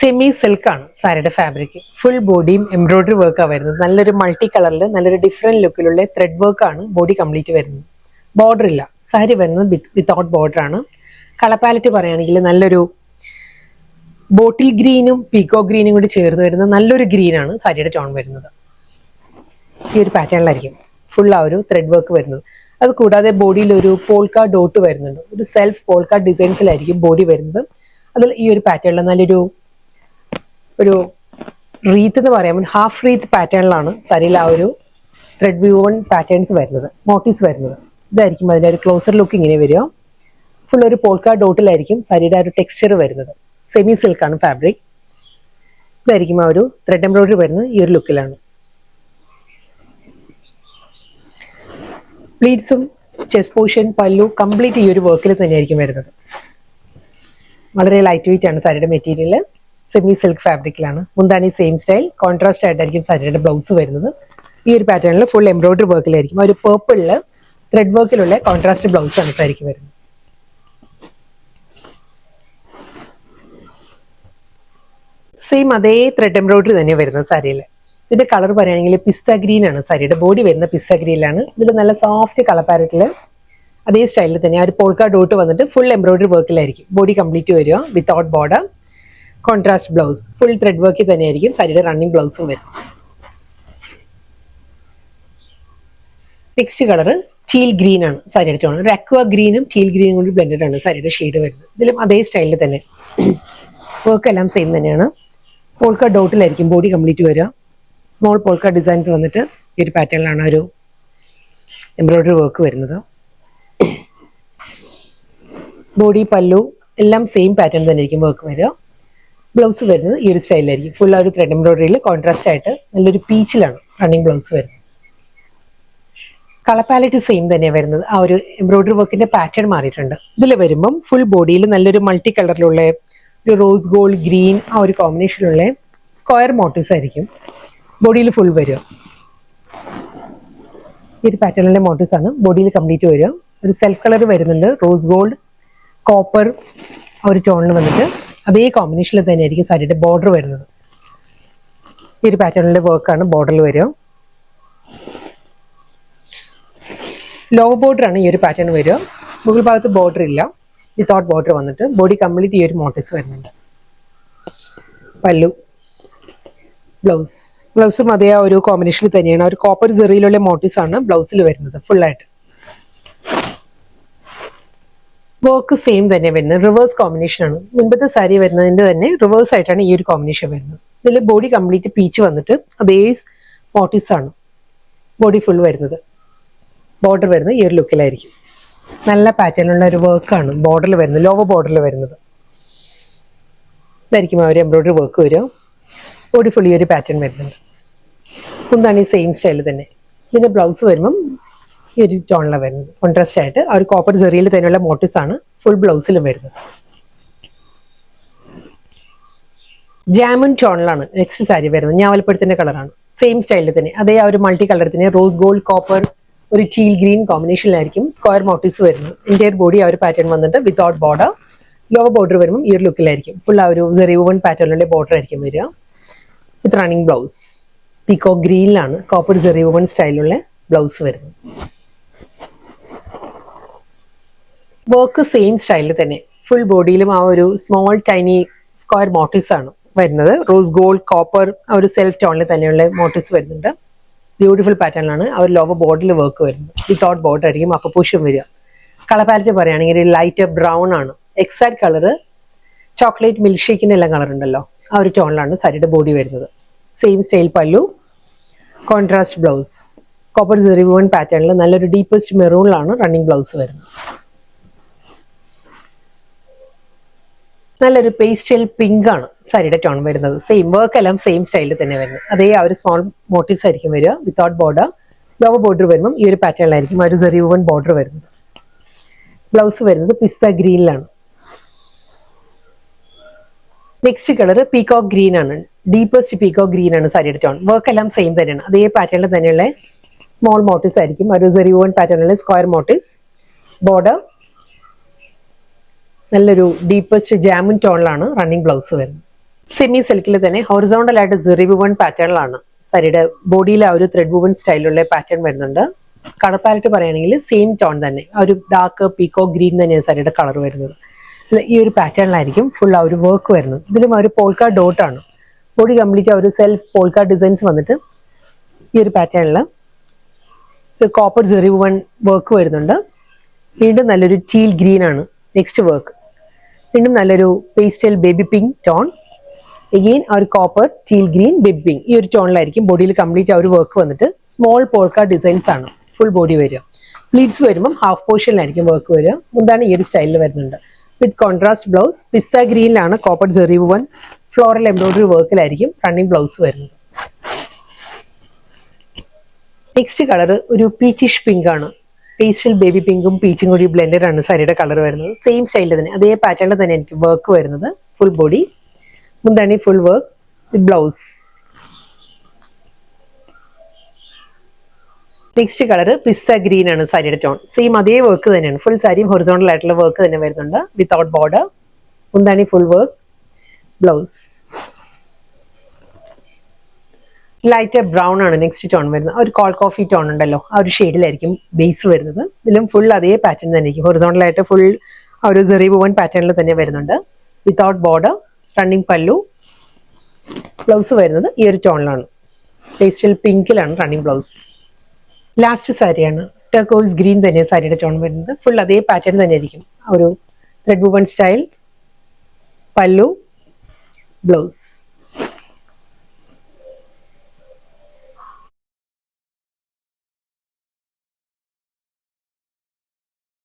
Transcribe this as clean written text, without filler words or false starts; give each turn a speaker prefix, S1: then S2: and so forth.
S1: Semi silk ആണ് സാരിയുടെ fabric. Full ബോഡിയും embroidery വർക്കാണ് വരുന്നത്. നല്ലൊരു മൾട്ടി കളറിൽ നല്ലൊരു ഡിഫറെന്റ് ലുക്കിലുള്ള ത്രെഡ് വർക്ക് ആണ് ബോഡി കംപ്ലീറ്റ് വരുന്നത്. ബോർഡർ ഇല്ല, സാരി വരുന്നത് വിത്തൗട്ട് ബോർഡർ ആണ്. കളർ പാലറ്റ് പറയുകയാണെങ്കിൽ നല്ലൊരു ബോട്ടിൽ ഗ്രീനും പീക്കോ ഗ്രീനും കൂടി ചേർന്ന് വരുന്ന നല്ലൊരു ഗ്രീൻ ആണ് സാരിയുടെ ടോൺ വരുന്നത്. ഈ ഒരു പാറ്റേണിലായിരിക്കും ഫുൾ ആ ഒരു ത്രെഡ് വർക്ക് വരുന്നത്. അത് കൂടാതെ ബോഡിയിൽ ഒരു പോൾക്ക ഡോട്ട് വരുന്നുണ്ട്. ഒരു സെൽഫ് പോൾക്ക ഡിസൈൻസിലായിരിക്കും ബോഡി വരുന്നത്. അതിൽ ഈ ഒരു പാറ്റേണിൽ നല്ലൊരു റീത്ത് എന്ന് പറയാം, ഹാഫ് റീത്ത് പാറ്റേണിലാണ് സാരിയിൽ ആ ഒരു ത്രെഡ് വ്യൂവൺ പാറ്റേൺസ് വരുന്നത്, മോട്ടീവ്സ് വരുന്നത്. ഇതായിരിക്കും അതിൻ്റെ ഒരു ക്ലോസർ ലുക്ക് ഇങ്ങനെ വരിക. ഫുൾ ഒരു പോൾക്ക ഡോട്ടിലായിരിക്കും സാരിയുടെ ആ ഒരു ടെക്സ്ചർ വരുന്നത്. സെമി സിൽക്കാണ് ഫാബ്രിക്. ഇതായിരിക്കും ആ ഒരു ത്രെഡ് എംബ്രോയിഡറി വരുന്നത്. ഈ ഒരു ലുക്കിലാണ് പ്ലീറ്റ്സും ചെസ്റ്റ് പോർഷൻ പല്ലു കംപ്ലീറ്റ് ഈ ഒരു വർക്കിൽ തന്നെയായിരിക്കും വരുന്നത്. വളരെ ലൈറ്റ് വെയിറ്റ് ആണ് സാരിയുടെ മെറ്റീരിയൽ. Semi silk ഫാബ്രിക്കിലാണ്. മുന്താണി സെയിം സ്റ്റൈൽ കോൺട്രാസ്റ്റ് ആയിട്ടായിരിക്കും സാരിയുടെ ബ്ലൗസ് വരുന്നത്. ഈ ഒരു പാറ്റേണിൽ ഫുൾ എംബ്രോയിഡറി വർക്കിലായിരിക്കും. ആ ഒരു പേർപ്പിളില് ത്രെഡ് വർക്കിലുള്ള കോൺട്രാസ്റ്റ് ബ്ലൗസ് ആണ് സാരിക്ക് വരുന്നത്. സെയിം അതേ ത്രെഡ് എംബ്രോയിഡറി തന്നെ വരുന്നത് സാരിയിൽ. ഇതിന്റെ കളർ പറയുകയാണെങ്കിൽ പിസ്ത ഗ്രീൻ ആണ് സാരിയുടെ ബോഡി വരുന്ന. പിസ്ത ഗ്രീനിലാണ്. ഇതിൽ നല്ല സോഫ്റ്റ് കളർ പാലറ്റിൽ അതേ സ്റ്റൈലിൽ തന്നെ ആ ഒരു പോൾക്ക ഡോട്ട് വന്നിട്ട് ഫുൾ എംബ്രോയിഡറി വർക്കിലായിരിക്കും ബോഡി കംപ്ലീറ്റ് വരിക. Without border, contrast blouse, full thread വർക്കിൽ തന്നെയായിരിക്കും സാരിയുടെ റണ്ണിങ് ബ്ലൗസും വരും. നെക്സ്റ്റ് കളർ ടീൽ ഗ്രീൻ ആണ് സാരിയുടെ ടോൺ. ഒരു അക്വ ഗ്രീനും ടീൽ ഗ്രീനും കൂടി ബ്ലെൻഡഡ് ആണ് സാരിയുടെ ഷെയ്ഡ് വരുന്നത്. ഇതിലും അതേ സ്റ്റൈലിൽ തന്നെ വർക്ക് എല്ലാം സെയിം തന്നെയാണ്. പോൾക്ക ഡോട്ടിലായിരിക്കും ബോഡി കംപ്ലീറ്റ് വരിക. സ്മോൾ പോൾക്ക ഡിസൈൻസ് വന്നിട്ട് ഈ ഒരു പാറ്റേണിലാണ് ഒരു എംബ്രോയിഡറി വർക്ക് വരുന്നത്. ബോഡി പല്ലു എല്ലാം സെയിം പാറ്റേൺ തന്നെ ആയിരിക്കും വർക്ക് വരിക. ബ്ലൗസ് വരുന്നത് ഈ ഒരു സ്റ്റൈലിലായിരിക്കും. ഫുൾ ആ ഒരു ത്രെഡ് എംബ്രോയിഡറിയിൽ കോൺട്രാസ്റ്റ് ആയിട്ട് നല്ലൊരു പീച്ചിലാണ് റണ്ണിങ് ബ്ലൗസ് വരുന്നത്. കളർ പാലറ്റ് സെയിം തന്നെയാണ് വരുന്നത്. ആ ഒരു എംബ്രോയിഡറി വർക്കിന്റെ പാറ്റേൺ മാറിയിട്ടുണ്ട്. ഇതിൽ വരുമ്പം ഫുൾ ബോഡിയിൽ നല്ലൊരു മൾട്ടി കളറിലുള്ള ഒരു റോസ് ഗോൾഡ് ഗ്രീൻ ആ ഒരു കോമ്പിനേഷനുള്ള സ്ക്വയർ മോട്ടീവ്സ് ആയിരിക്കും ബോഡിയിൽ ഫുൾ വരിക. ഈ ഒരു പാറ്റേണിലെ മോട്ടീവ്സ് ആണ് ബോഡിയിൽ കംപ്ലീറ്റ് വരിക. ഒരു സെൽഫ് കളർ വരുന്നുണ്ട്, റോസ് ഗോൾഡ് കോപ്പർ ആ ഒരു ടോണിൽ വന്നിട്ട് അതേ കോമ്പിനേഷനിൽ തന്നെ ആയിരിക്കും സാരിയുടെ ബോർഡർ വരുന്നത്. ഈ ഒരു പാറ്റേണിലെ വർക്കാണ് ബോർഡറിൽ വരിക. ലോവർ ബോർഡർ ആണ് ഈ ഒരു പാറ്റേൺ വരിക. മുകൾ ഭാഗത്ത് ബോർഡർ ഇല്ല, വിത്തൗട്ട് ബോർഡർ വന്നിട്ട് ബോഡി കംപ്ലീറ്റ് ഈ ഒരു മോട്ടീവ്സ് വരുന്നുണ്ട്. പല്ലു, ബ്ലൗസും അതേ ആ ഒരു കോമ്പിനേഷനിൽ തന്നെയാണ്. ഒരു കോപ്പർ ജെറിയിലുള്ള മോട്ടീവ്സ് ആണ് ബ്ലൗസിൽ വരുന്നത് ഫുള്ളായിട്ട്. വർക്ക് സെയിം തന്നെ വരുന്നത്. റിവേഴ്സ് കോമ്പിനേഷൻ ആണ്. മുൻപത്തെ സാരി വരുന്നതിന്റെ തന്നെ റിവേഴ്സ് ആയിട്ടാണ് ഈ ഒരു കോമ്പിനേഷൻ വരുന്നത്. ഇതിൽ ബോഡി കംപ്ലീറ്റ് പീച്ച് വന്നിട്ട് അതേ മോട്ടീവ്സ് ആണ് ബോഡി ഫുൾ വരുന്നത്. ബോർഡർ വരുന്നത് ഈ ഒരു ലുക്കിലായിരിക്കും. നല്ല പാറ്റേണിലുള്ള ഒരു വർക്കാണ് ബോർഡറിൽ വരുന്നത്, ലോവർ ബോർഡറിൽ വരുന്നത്. ഇതായിരിക്കും ആ ഒരു എംബ്രോയിഡറി വർക്ക് വരിക. ബോഡി ഫുൾ ഈ ഒരു പാറ്റേൺ വരുന്നുണ്ട്. മുന്താണ് ഈ സെയിം സ്റ്റൈൽ തന്നെ. ഇതിന്റെ ബ്ലൗസ് വരുമ്പം ഈ ഒരു ടോണിലാണ് വരുന്നത്. കോൺട്രാസ്റ്റ് ആയിട്ട് ആ ഒരു കോപ്പർ ജെറിയിൽ തന്നെയുള്ള മോട്ടീവ്സ് ആണ് ഫുൾ ബ്ലൗസിലും വരുന്നത്. ജാമുൻ ടോണിലാണ് നെക്സ്റ്റ് സാരി വരുന്നത്. ഞാവൽപ്പഴത്തിന്റെ കളറാണ്. സെയിം സ്റ്റൈലിൽ തന്നെ അതേ ആ ഒരു മൾട്ടി കളർ തന്നെ റോസ് ഗോൾഡ് കോപ്പർ ഒരു ടീൽ ഗ്രീൻ കോമ്പിനേഷനിലായിരിക്കും സ്ക്വയർ മോട്ടീവ്സ് വരുന്നത്. ഇന്റയർ ബോഡി ആ ഒരു പാറ്റേൺ വന്നിട്ട് വിത്തൗട്ട് ബോർഡർ, ലോവർ ബോർഡർ വരുമ്പോൾ ഈ ഒരു ലുക്കിലായിരിക്കും. ഫുൾ ആ ഒരു സെറിവൺ പാറ്റേണിലുള്ള ബോർഡർ ആയിരിക്കും വരിക. വിത്ത് റണ്ണിങ് ബ്ലൗസ് പീക്കോ ഗ്രീനിലാണ് കോപ്പർ സെറിവൺ സ്റ്റൈലുള്ള ബ്ലൗസ് വരുന്നത്. വർക്ക് സെയിം സ്റ്റൈലിൽ തന്നെ ഫുൾ ബോഡിയിലും ആ ഒരു സ്മോൾ ടൈനി സ്ക്വയർ മോട്ടീവ്സ് ആണ് വരുന്നത്. റോസ് ഗോൾഡ് കോപ്പർ ആ ഒരു സെൽഫ് ടോണിൽ തന്നെയുള്ള മോട്ടീവ്സ് വരുന്നുണ്ട്. ബ്യൂട്ടിഫുൾ പാറ്റേണിലാണ് ആ ഒരു ലോവർ ബോർഡറിൽ വർക്ക് വരുന്നത്. വിത്തൗട്ട് ബോർഡർ ആയിരിക്കും അപ്പർ പോർഷൻ വരിക. കളർ പാലറ്റ് പറയുകയാണെങ്കിൽ ലൈറ്റ് ബ്രൗൺ ആണ്. എക്സാക്ട് കളർ ചോക്ലേറ്റ് മിൽക്ക് ഷേക്കിന്റെ എല്ലാം കളർ ഉണ്ടല്ലോ, ആ ഒരു ടോണിലാണ് സാരിയുടെ ബോഡി വരുന്നത്. സെയിം സ്റ്റൈൽ പല്ലു, കോൺട്രാസ്റ്റ് ബ്ലൗസ്, കോപ്പർ സെറിവൺ പാറ്റേണിൽ നല്ലൊരു ഡീപ്പസ്റ്റ് മെറൂണിലാണ് റണ്ണിങ് ബ്ലൗസ് വരുന്നത്. നല്ലൊരു പേസ്റ്റൽ പിങ്ക് ആണ് സാരിയുടെ ടോൺ വരുന്നത്. സെയിം വർക്ക് എല്ലാം സെയിം സ്റ്റൈലിൽ തന്നെ വരുന്നത്. അതേ ആ ഒരു സ്മോൾ മോട്ടീവ്സ് ആയിരിക്കും വരിക. വിത്തൗട്ട് ബോർഡർ, ലോവർ ബോർഡർ വരുമ്പം ഈ ഒരു പാറ്റേണിലായിരിക്കും ആ ഒരു സെറിവൺ ബോർഡർ വരുന്നത്. ബ്ലൗസ് വരുന്നത് പിസ്ത ഗ്രീനിലാണ്. നെക്സ്റ്റ് കളർ പീകോക്ക് ഗ്രീൻ ആണ്. ഡീപ്പസ്റ്റ് പീകോക്ക് ഗ്രീൻ ആണ് സാരിയുടെ ടോൺ. വർക്ക് എല്ലാം സെയിം തന്നെയാണ്. അതേ പാറ്റേണിൽ തന്നെയുള്ള സ്മോൾ മോട്ടീവ്സ് ആയിരിക്കും. ഒരു സെറിവൺ പാറ്റേണിലുള്ള സ്ക്വയർ മോട്ടീവ്സ്. ബോർഡർ നല്ലൊരു ഡീപ്പസ്റ്റ് ജാമുൻ ടോണിലാണ് റണ്ണിങ് ബ്ലൗസ് വരുന്നത്. സെമി സിൽക്കിൽ തന്നെ ഹൊറിസോണ്ടൽ ആയിട്ട് സെറി വുവൺ പാറ്റേണിലാണ് സാരിയുടെ ബോഡിയിൽ ആ ഒരു ത്രെഡ് വുവൺ സ്റ്റൈലുള്ള പാറ്റേൺ വരുന്നുണ്ട്. കളർ പാലറ്റ് പറയുകയാണെങ്കിൽ സെയിം ടോൺ തന്നെ, ആ ഒരു ഡാർക്ക് പീക്കോ ഗ്രീൻ തന്നെയാണ് സാരിയുടെ കളർ വരുന്നത്. ഈ ഒരു പാറ്റേണിലായിരിക്കും ഫുൾ ആ ഒരു വർക്ക് വരുന്നത്. ഇതിലും ആ ഒരു പോൾക്ക ഡോട്ട് ആണ്. ബോഡി കംപ്ലീറ്റ് ആ ഒരു സെൽഫ് പോൾക്ക ഡിസൈൻസ് വന്നിട്ട് ഈ ഒരു പാറ്റേണിൽ ഒരു കോപ്പർ സെറി വുവൺ വർക്ക് വരുന്നുണ്ട്. വീണ്ടും നല്ലൊരു ടീൽ ഗ്രീൻ ആണ് നെക്സ്റ്റ് വർക്ക്. വീണ്ടും നല്ലൊരു pastel baby pink tone. Again ആ ഒരു copper teal green baby pink ഈ ഒരു ടോണിലായിരിക്കും ബോഡിയിൽ കംപ്ലീറ്റ് ആ ഒരു വർക്ക് വന്നിട്ട് സ്മോൾ പോൾക്ക ഡിസൈൻസ് ആണ് ഫുൾ ബോഡി വരിക. പ്ലീറ്റ്സ് വരുമ്പം ഹാഫ് പോർഷനിലായിരിക്കും വർക്ക് വരിക. മുന്താണ് ഈ ഒരു സ്റ്റൈലിൽ വരുന്നുണ്ട്. വിത്ത് കോൺട്രാസ്റ്റ് ബ്ലൗസ് പിസ്ത ഗ്രീനിലാണ് copper zari woven floral embroidery വർക്കിലായിരിക്കും റണ്ണിങ് ബ്ലൗസ് വരുന്നത്. നെക്സ്റ്റ് കളർ ഒരു പീച്ചിഷ് പിങ്ക് ആണ്. പേസ്റ്റൽ ബേബി പിങ്കും പീച്ചും കൂടി ബ്ലെൻഡഡ് ആണ് സാരിയുടെ കളർ വരുന്നത്. സെയിം സ്റ്റൈലിൽ തന്നെ അതേ പാറ്റേണിൽ തന്നെ എനിക്ക് വർക്ക് വരുന്നത് ഫുൾ ബോഡി. മുന്താണി full work with blouse. Next colour pista green ആണ് സാരിയുടെ ടോൺ. സെയിം അതേ വർക്ക് തന്നെയാണ്. ഫുൾ സാരിയും ഹൊറിസോണ്ടൽ ആയിട്ടുള്ള വർക്ക് തന്നെ വരുന്നുണ്ട് വിത്തൗട്ട് ബോർഡർ. മുന്താണി full work, blouse. Light brown ആണ് നെക്സ്റ്റ് ടോൺ വരുന്നത്. ഒരു കോൾ കോഫി ടോൺ ഉണ്ടല്ലോ, ആ ഒരു ഷെയ്ഡിലായിരിക്കും ബേസ് വരുന്നത്. ഇതിലും ഫുൾ അതേ പാറ്റേൺ തന്നെ ആയിരിക്കും. ഹൊറിസോണ്ടൽ ആയിട്ട് ഫുൾ ആ ഒരു സെറി വുവൺ പാറ്റേണിൽ തന്നെ വരുന്നുണ്ട് without border. Running pallu. Blouse വരുന്നത് ഈ ഒരു ടോണിലാണ്. പേസ്റ്റൽ പിങ്കിലാണ് റണ്ണിങ് ബ്ലൗസ്. ലാസ്റ്റ് സാരിയാണ് ടർക്കോയിസ് ഗ്രീൻ തന്നെ സാരിയുടെ ടോൺ വരുന്നത്. ഫുൾ അതേ പാറ്റേൺ തന്നെ ആയിരിക്കും. ഒരു ത്രെഡ് വുവൺ സ്റ്റൈൽ, പല്ലു, ബ്ലൗസ്.